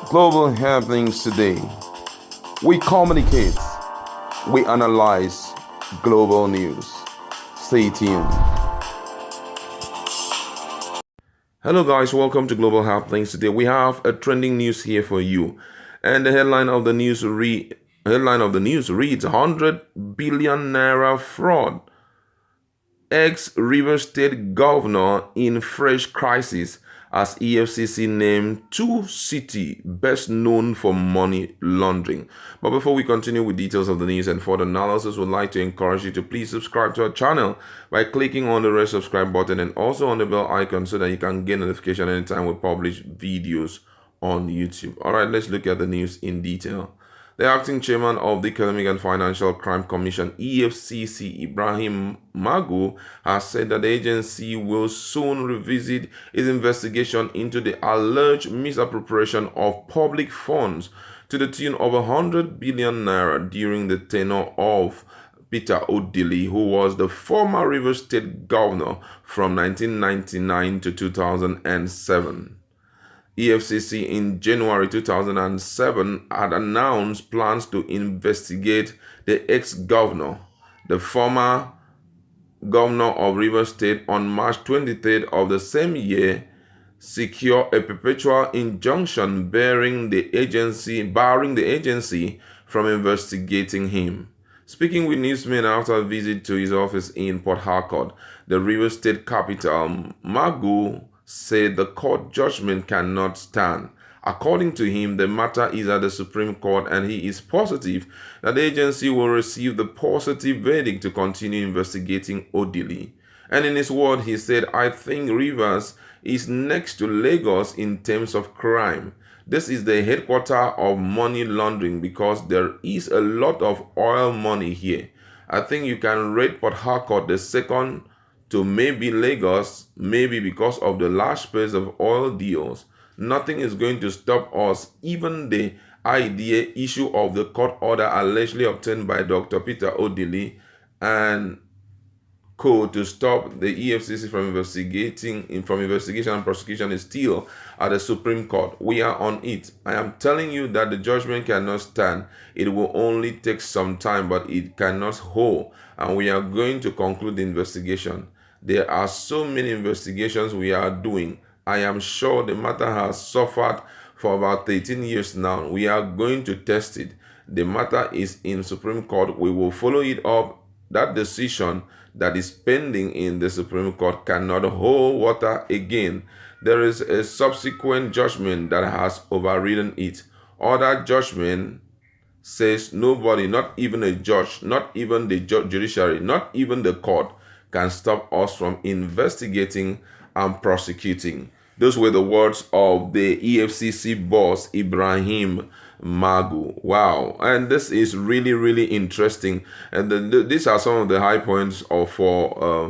Global happenings today. We communicate, we analyze global news. Stay tuned. Hello guys, welcome to Global Happenings. Today we have a trending news here for you. And the headline of the news reads 100 billion naira fraud. Ex-River State Governor in fresh crisis as EFCC named two cities best known for money laundering. But before we continue with details of the news and further analysis, we'd like to encourage you to please subscribe to our channel by clicking on the red subscribe button and also on the bell icon so that you can get notification anytime we publish videos on YouTube. All right, let's look at the news in detail. The acting chairman of the Economic and Financial Crime Commission, EFCC, Ibrahim Magu, has said that the agency will soon revisit its investigation into the alleged misappropriation of public funds to the tune of 100 billion naira during the tenure of Peter Odili, who was the former Rivers State governor from 1999 to 2007. EFCC in January 2007 had announced plans to investigate the ex-governor, the former governor of Rivers State, on March 23rd of the same year, secure a perpetual injunction barring the agency from investigating him. Speaking with newsmen after a visit to his office in Port Harcourt, the Rivers State capital, Magu said the court judgment cannot stand. According to him, the matter is at the Supreme Court and he is positive that the agency will receive the positive verdict to continue investigating Odili. And in his word, he said, "I think Rivers is next to Lagos in terms of crime. This is the headquarters of money laundering because there is a lot of oil money here. I think you can rate Port Harcourt the second to maybe Lagos, maybe because of the large pace of oil deals. Nothing is going to stop us, even the idea issue of the court order allegedly obtained by Dr. Peter Odili and co to stop the EFCC from investigation and prosecution is still at the Supreme Court. We are on it. I am telling you that the judgment cannot stand. It will only take some time, but it cannot hold, and we are going to conclude the investigation. There are so many investigations we are doing. I am sure the matter has suffered for about 13 years now. We are going to test it. The matter is in Supreme Court. We will follow it up. That decision that is pending in the Supreme Court cannot hold water again. There is a subsequent judgment that has overridden it. Other judgment says nobody, not even a judge, not even the judiciary, not even the court, can stop us from investigating and prosecuting. Those were the words of the EFCC boss, Ibrahim Magu. Wow. And this is really, really interesting. And these are some of the high points for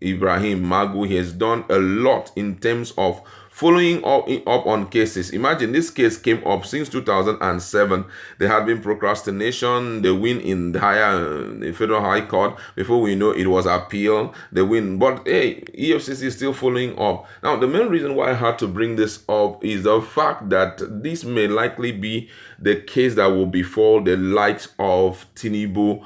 Ibrahim Magu. He has done a lot in terms of following up on cases. Imagine this case came up since 2007. There had been procrastination. The win in the federal high court. Before we know, it was appeal. The win. But hey, EFCC is still following up. Now, the main reason why I had to bring this up is the fact that this may likely be the case that will befall the likes of Tinubu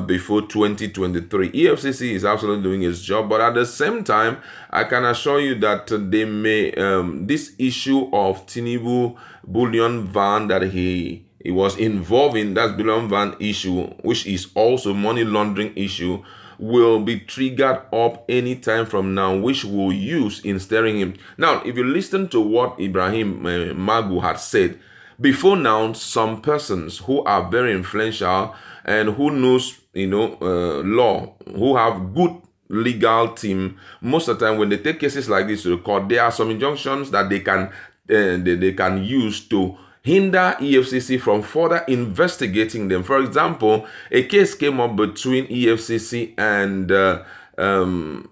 before 2023. EFCC is absolutely doing its job, but at the same time, I can assure you that they may this issue of Tinubu bullion van that he was involved in, that bullion van issue, which is also money laundering issue, will be triggered up anytime from now, which we'll use in steering him. Now, if you listen to what Ibrahim Magu had said, before now, some persons who are very influential and who knows, law, who have good legal team, most of the time when they take cases like this to the court, there are some injunctions that they can use to hinder EFCC from further investigating them. For example, a case came up between EFCC and Governor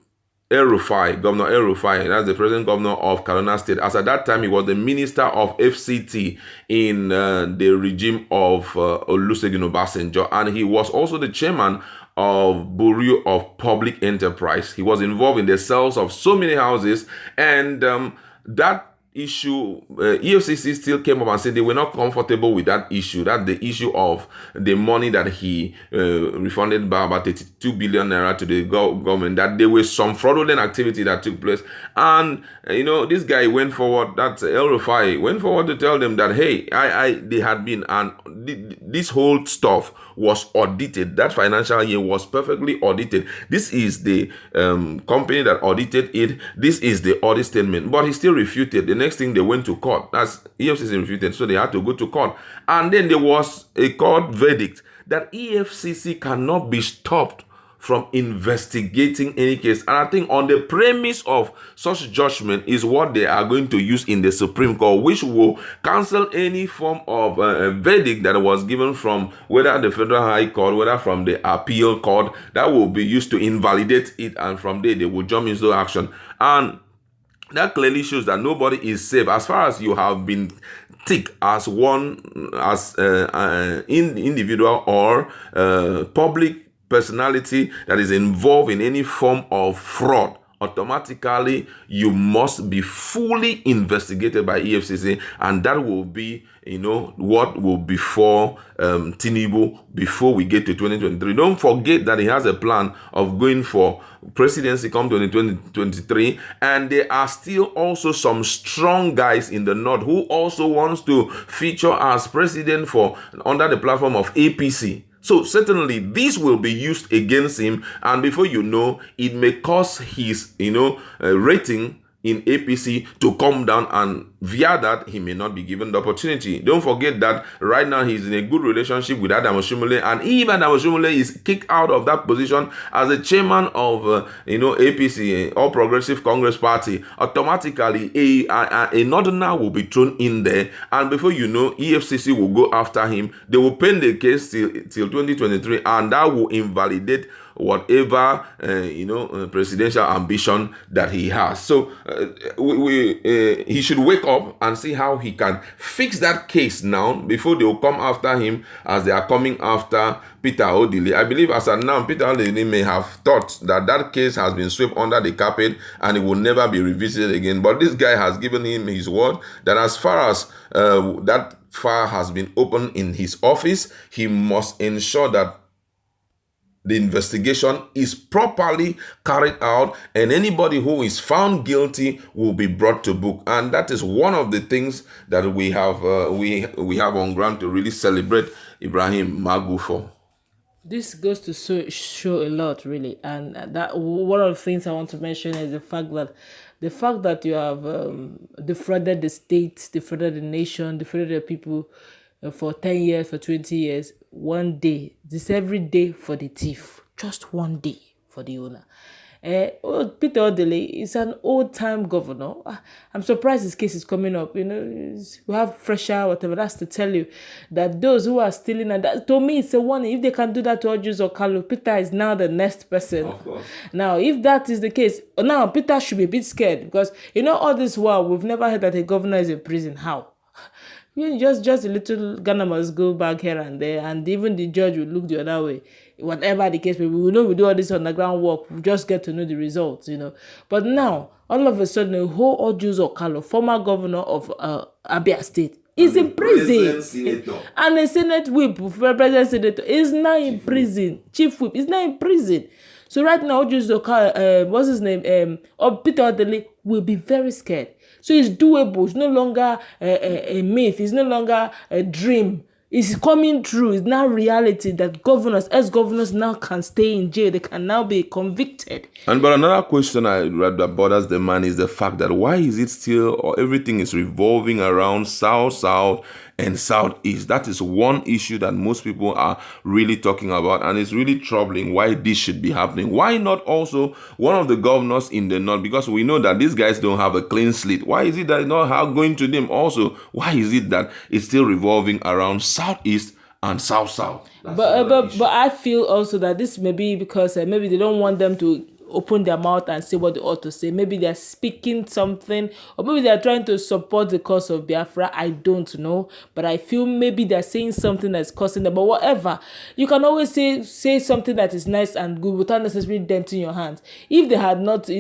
El-Rufai, that's the present governor of Kaduna State. As at that time, he was the minister of FCT in the regime of Olusegun Obasanjo, and he was also the chairman of Bureau of Public Enterprise. He was involved in the sales of so many houses, and that issue, EFCC still came up and said they were not comfortable with that issue. That the issue of the money that he refunded by about 32 billion naira to the government, that there was some fraudulent activity that took place. And this guy went forward, that El Rufai went forward to tell them that, hey, they had been, and this whole stuff was audited. That financial year was perfectly audited. This is the company that audited it. This is the audit statement. But he still refuted. The next thing, they went to court. That's EFCC refuted, so they had to go to court. And then there was a court verdict that EFCC cannot be stopped from investigating any case. And I think on the premise of such judgment is what they are going to use in the Supreme Court, which will cancel any form of verdict that was given from whether the Federal High Court, whether from the Appeal Court, that will be used to invalidate it. And from there, they will jump into action. And that clearly shows that nobody is safe as far as you have been tick as one, as individual or public personality that is involved in any form of fraud. Automatically you must be fully investigated by EFCC, and that will be what will before Tinubu before we get to 2023. Don't forget that he has a plan of going for presidency come 2023, and there are still also some strong guys in the north who also wants to feature as president for under the platform of APC. So certainly this will be used against him, and before you know, it may cause his rating in APC to come down, and via that he may not be given the opportunity. Don't forget that right now he's in a good relationship with Adam Oshimole, and even Adam Oshimole is kicked out of that position as the chairman of APC, All Progressive Congress Party. Automatically a northerner will be thrown in there, and before you know, EFCC will go after him. They will pen the case till 2023, and that will invalidate whatever presidential ambition that he has. So he should wake up and see how he can fix that case now before they will come after him as they are coming after Peter Odili. I believe as of now, Peter Odili may have thought that case has been swept under the carpet and it will never be revisited again. But this guy has given him his word that as far as that file has been opened in his office, he must ensure that the investigation is properly carried out, and anybody who is found guilty will be brought to book. And that is one of the things that we have on ground to really celebrate Ibrahim Magu for. This goes to show a lot, really, and that one of the things I want to mention is the fact that you have defrauded the state, defrauded the nation, defrauded the people for 10 years, for 20 years. One day, this every day for the thief, just one day for the owner. Peter Odili is an old-time governor. I'm surprised his case is coming up. We have fresher, whatever. That's to tell you that those who are stealing, and that, to me, it's a warning. If they can do that to Ojus or Carlo, Peter is now the next person. Of course. Now, if that is the case, now Peter should be a bit scared, because all this while we've never heard that a governor is in prison. How? Just a little Ghana must go back here and there, and even the judge will look the other way. Whatever the case may be, we know we do all this underground work, we just get to know the results, But now, all of a sudden, a whole Ojus Okalo, former governor of Abia State, is in prison. And a Senate whip, President Senator, is now in prison. Chief whip is now in prison. So right now, Ojus Okalo, what's his name? Peter Odili will be very scared. So it's doable. It's no longer a myth. It's no longer a dream. It's coming true. It's now reality that ex-governors now can stay in jail. They can now be convicted. But another question that bothers the man is the fact that why is it still, or everything is revolving around South and Southeast? That is one issue that most people are really talking about, and it's really troubling why this should be happening. Why not also one of the governors in the North? Because we know that these guys don't have a clean slate. Why is it that not going to them also? Why is it that it's still revolving around Southeast and South? But I feel also that this may be because maybe they don't want them to open their mouth and say what they ought to say. Maybe they're speaking something, or maybe they're trying to support the cause of Biafra. I don't know, but I feel maybe they're saying something that's causing them. But whatever, you can always say something that is nice and good without necessarily denting your hands. If they had not,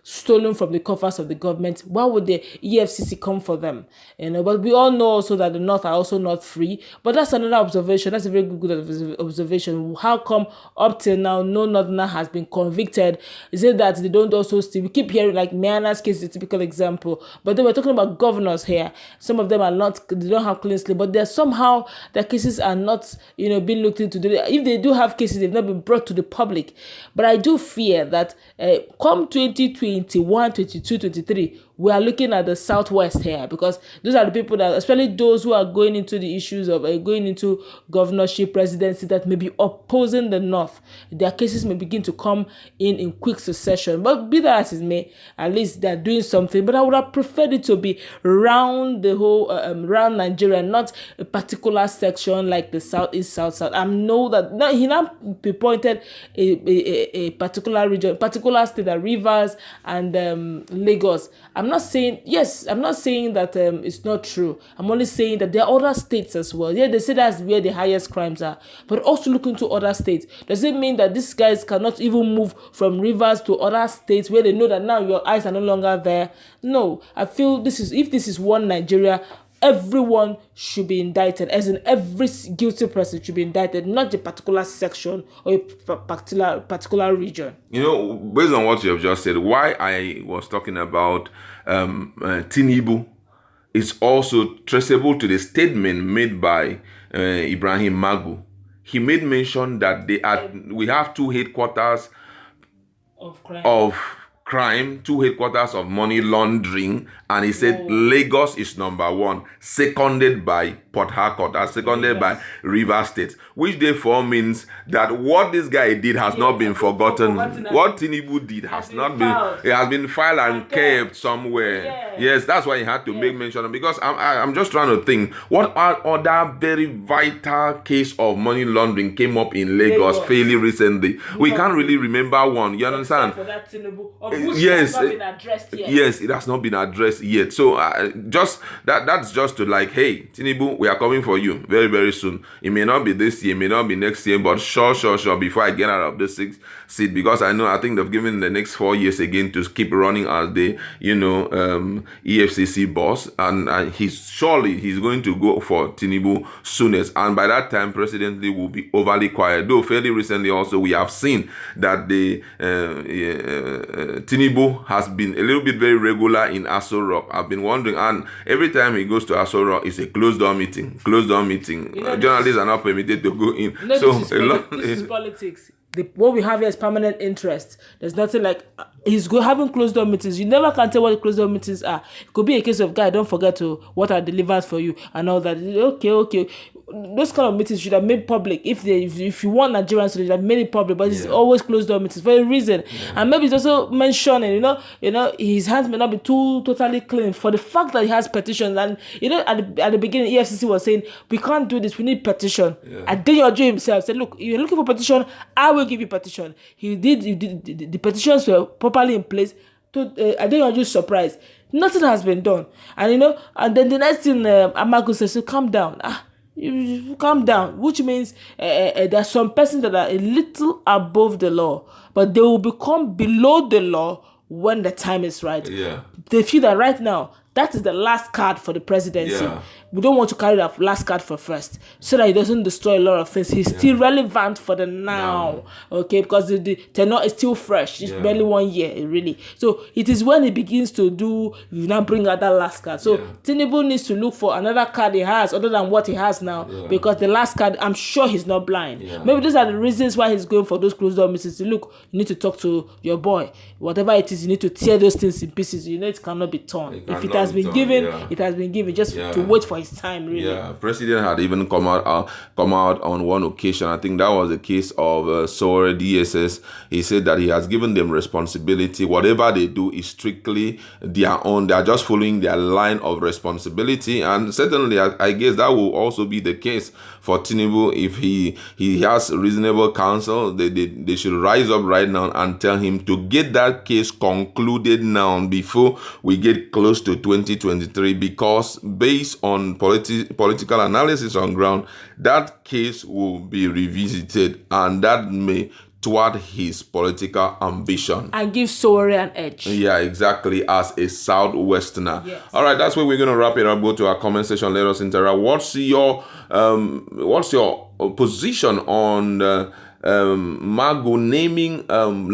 stolen from the coffers of the government, why would the EFCC come for them? But we all know also that the North are also not free. But that's another observation. That's a very good observation. How come up till now no Northerner has been convicted? Is it that they don't also still? We keep hearing like Miana's case is a typical example, but then we're talking about governors here. Some of them are not, they don't have clean slate, but they're somehow their cases are not, being looked into. If they do have cases, they've not been brought to the public. But I do fear that come 2021, 22, 23, we are looking at the Southwest here, because those are the people that, especially those who are going into the issues of going into governorship, presidency, that may be opposing the North. Their cases may begin to come in quick succession. But be that as it may, at least they're doing something. But I would have preferred it to be round the whole, round Nigeria, not a particular section like the Southeast, South. I know that now he now pinpointed a particular region, particular state, that Rivers and Lagos. I'm not saying that it's not true. I'm only saying that there are other states as well. Yeah, they say that's where the highest crimes are, but also look into other states. Does it mean that these guys cannot even move from Rivers to other states where they know that now your eyes are no longer there? No, I feel if this is one Nigeria, everyone should be indicted, as in every guilty person should be indicted, not a particular section or a particular region. Based on what you have just said, why I was talking about Tinubu is also traceable to the statement made by Ibrahim Magu. He made mention that we have two headquarters of crime, two headquarters of money laundering, and he said Lagos is number one, seconded by Port Harcourt, and seconded by Rivers State, which therefore means that what this guy did has not been forgotten. What Tinubu did has not been, it has been filed and kept somewhere. Yes, that's why he had to make mention of, because I'm just trying to think, what other very vital case of money laundering came up in Lagos fairly recently? We can't really remember one, you understand? For that Tinubu, yes, has not been addressed yet. Yes, it has not been addressed yet. So just that's just to like, hey, Tinubu, we are coming for you very, very soon. It may not be this year, it may not be next year, but sure, before I get out of the 6th seat, because I think they've given the next 4 years again to keep running as the EFCC boss, and he's going to go for Tinubu soonest, and by that time President Lee will be overly quiet. Though fairly recently also we have seen that the Tinubu has been a little bit very regular in Aso Rock. I've been wondering, and every time he goes to Aso Rock, it's a closed door meeting. Journalists are not permitted to go in. This is politics. What we have here is permanent interest. There's nothing like he's having closed door meetings. You never can tell what the closed door meetings are. It could be a case of, guy, don't forget what I delivered for you and all that. Okay. Those kind of meetings should have made public. If you want Nigerians to, they have made it public, but it's always closed door meetings for a reason. And maybe it's also mentioning, his hands may not be totally clean for the fact that he has petitions. And at the beginning, EFCC was saying, we can't do this, we need petition. And then Adeyanju himself said, look, you're looking for petition, I will give you petition. He did the petitions were properly in place. To Adeyanju's surprise, nothing has been done. And and then the next thing Magu says, so calm down. You calm down, which means there are some persons that are a little above the law, but they will become below the law when the time is right. They feel that right now, that is the last card for the presidency. We don't want to carry that last card for first, so that he doesn't destroy a lot of things. He's still relevant for the now, okay? Because the tenure is still fresh. It's barely 1 year, really. So it is when he begins to you now bring out that last card. So Tinubu needs to look for another card he has other than what he has now, because the last card, I'm sure he's not blind. Maybe those are the reasons why he's going for those closed door meetings. Look, you need to talk to your boy. Whatever it is, you need to tear those things in pieces. It cannot be torn. If it has been given, it has been given. Just to wait for his his time, really. Yeah, president had even come out on one occasion. I think that was the case of Sore DSS. He said that he has given them responsibility. Whatever they do is strictly their own. They are just following their line of responsibility, and certainly, I guess that will also be the case for Tinubu. If he has reasonable counsel, they should rise up right now and tell him to get that case concluded now before we get close to 2023, because based on political analysis on ground, that case will be revisited, and that may thwart his political ambition and give Sowore an edge. Yeah, exactly, as a Southwesterner. Yes. All right, that's where we're going to wrap it up. Go to our comment section. Let us interact. What's your position on Magu naming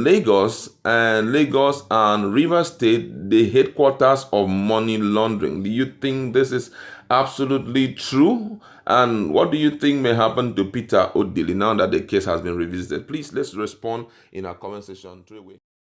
Lagos and River State the headquarters of money laundering? Do you think this is absolutely true? And what do you think may happen to Peter Odili now that the case has been revisited? Please, let's respond in our comment section.